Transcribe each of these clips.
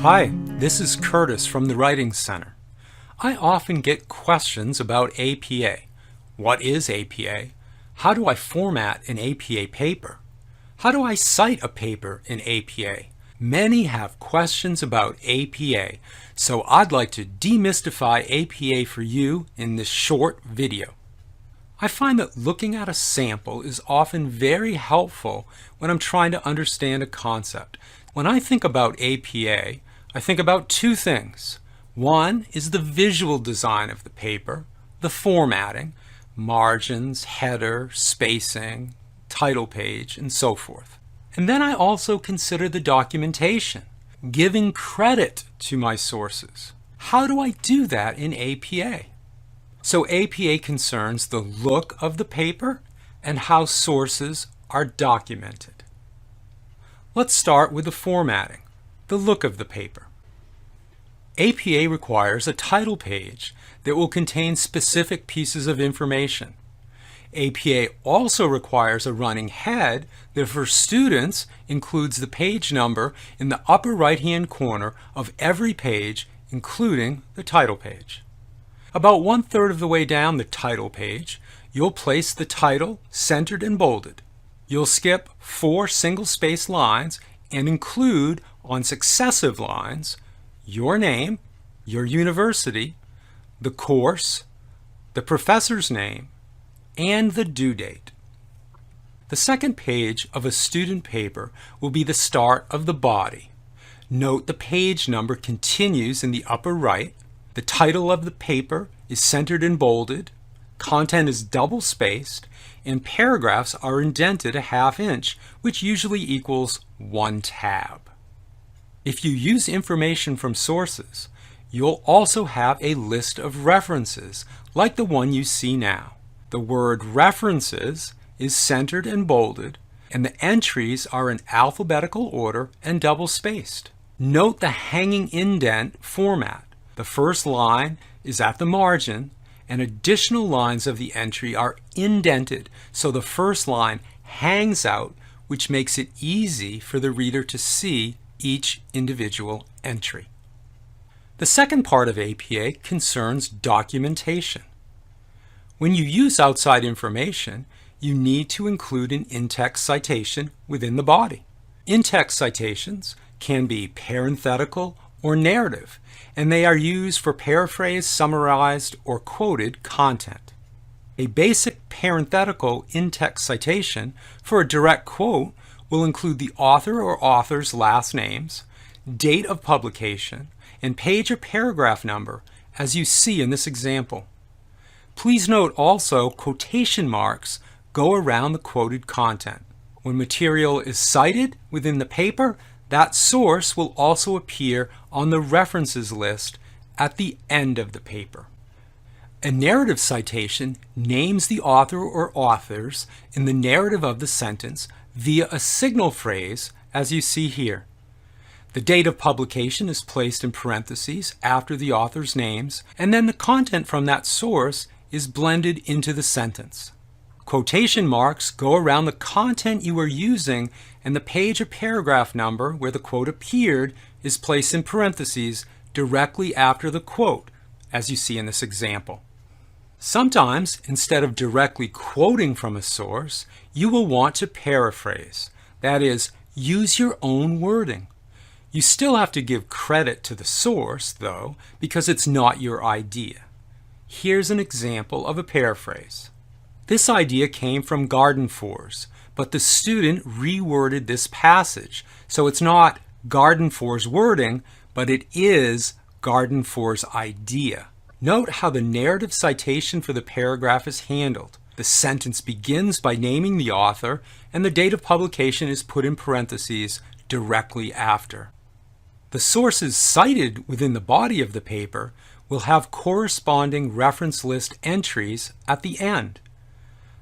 Hi, this is Curtis from the Writing Center. I often get questions about APA. What is APA? How do I format an APA paper? How do I cite a paper in APA? Many have questions about APA, so I'd like to demystify APA for you in this short video. I find that looking at a sample is often very helpful when I'm trying to understand a concept. When I think about APA, I think about two things. One is the visual design of the paper, the formatting, margins, header, spacing, title page, and so forth. And then I also consider the documentation, giving credit to my sources. How do I do that in APA? So APA concerns the look of the paper and how sources are documented. Let's start with the formatting, the look of the paper. APA requires a title page that will contain specific pieces of information. APA also requires a running head that for students includes the page number in the upper right-hand corner of every page, including the title page. About 1/3 of the way down the title page, you'll place the title centered and bolded. You'll skip 4 single-space lines and include on successive lines your name, your university, the course, the professor's name, and the due date. The second page of a student paper will be the start of the body. Note the page number continues in the upper right. The title of the paper is centered and bolded, content is double-spaced, and paragraphs are indented a 1/2 inch, which usually equals 1 tab. If you use information from sources, you'll also have a list of references, like the one you see now. The word references is centered and bolded, and the entries are in alphabetical order and double-spaced. Note the hanging indent format. The first line is at the margin, and additional lines of the entry are indented, so the first line hangs out, which makes it easy for the reader to see each individual entry. The second part of APA concerns documentation. When you use outside information, you need to include an in-text citation within the body. In-text citations can be parenthetical or narrative, and they are used for paraphrased, summarized, or quoted content. A basic parenthetical in-text citation for a direct quote will include the author or author's last names, date of publication, and page or paragraph number, as you see in this example. Please note also quotation marks go around the quoted content. When material is cited within the paper, that source will also appear on the references list at the end of the paper. A narrative citation names the author or authors in the narrative of the sentence via a signal phrase, as you see here. The date of publication is placed in parentheses after the author's names, and then the content from that source is blended into the sentence. Quotation marks go around the content you are using, and the page or paragraph number where the quote appeared is placed in parentheses directly after the quote, as you see in this example. Sometimes, instead of directly quoting from a source, you will want to paraphrase. That is, use your own wording. You still have to give credit to the source, though, because it's not your idea. Here's an example of a paraphrase. This idea came from Gardenfor's, but the student reworded this passage, so it's not Gardenfor's wording, but it is Gardenfor's idea. Note how the narrative citation for the paragraph is handled. The sentence begins by naming the author, and the date of publication is put in parentheses directly after. The sources cited within the body of the paper will have corresponding reference list entries at the end.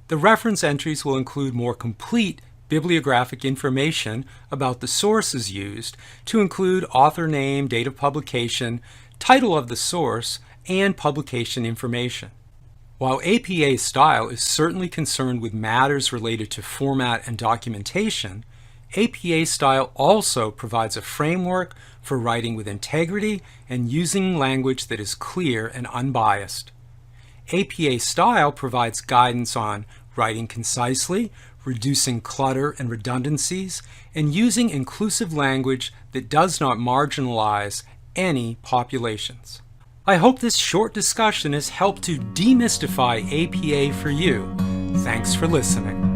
The reference entries will include more complete bibliographic information about the sources used, to include author name, date of publication, title of the source, and publication information. While APA style is certainly concerned with matters related to format and documentation, APA style also provides a framework for writing with integrity and using language that is clear and unbiased. APA style provides guidance on writing concisely, reducing clutter and redundancies, and using inclusive language that does not marginalize any populations. I hope this short discussion has helped to demystify APA for you. Thanks for listening.